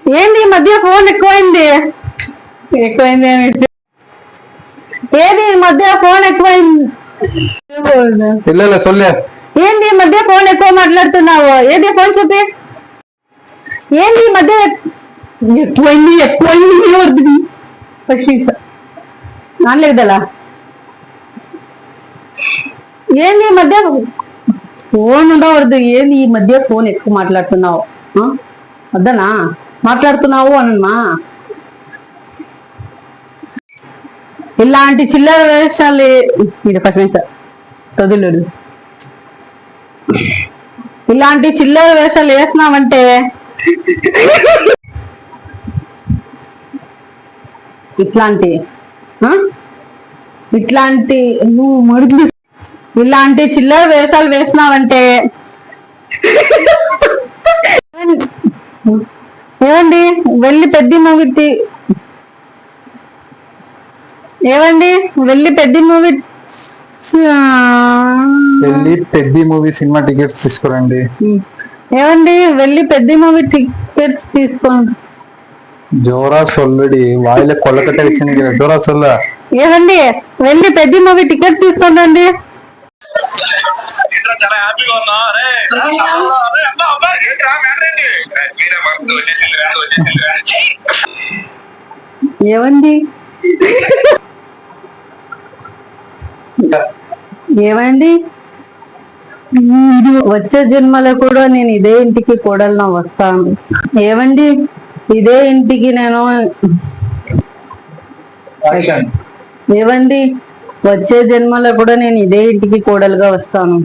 ఏంది ఈ మధ్య ఫోన్ ఎక్కువైంది ఏది ఈ మధ్య ఫోన్ ఎక్కువైంది ఏంది ఈ మధ్య ఫోన్ ఎక్కువ మాట్లాడుతున్నావు? ఏది ఫోన్ చూపి. ఏంది ఈ మధ్య ఎక్కువైంది నాన్లేదలా. ఏంది ఈ మధ్య ఫోన్ ఉండవద్దు. ఏంది ఈ మధ్య ఫోన్ ఎక్కువ మాట్లాడుతున్నావు? వద్దనా మాట్లాడుతున్నావు అనమ్మా. ఇలాంటి చిల్లర వేషాలు కదులుడు. ఇలాంటి చిల్లర వేషాలు వేసినావంటే ఇట్లాంటి నువ్వు మడుగులు ఇలాంటి చిల్లర వేషాలు వేసినావంటే ఏమండి వెళ్ళి పెద్ద మూవీ సినిమా టికెట్స్ తీసుకురండి. ఏమండి వెళ్ళి పెద్ద మూవీ టికెట్స్ తీసుకోండి. జోరా సొల్లుడి వాయిల కొల్లకట్ట వచ్చింది కదా, జోరా సొల్ల. ఏమండి వెళ్ళి పెద్ద మూవీ టికెట్ తీసుకోండి. ఏమండి వచ్చే జన్మలో కూడా నేను ఇదే ఇంటికి కోడలుగా వస్తాను. ఏమండి ఇదే ఇంటికి నేను ఏమండి వచ్చే జన్మలో కూడా నేను ఇదే ఇంటికి కోడలుగా వస్తాను.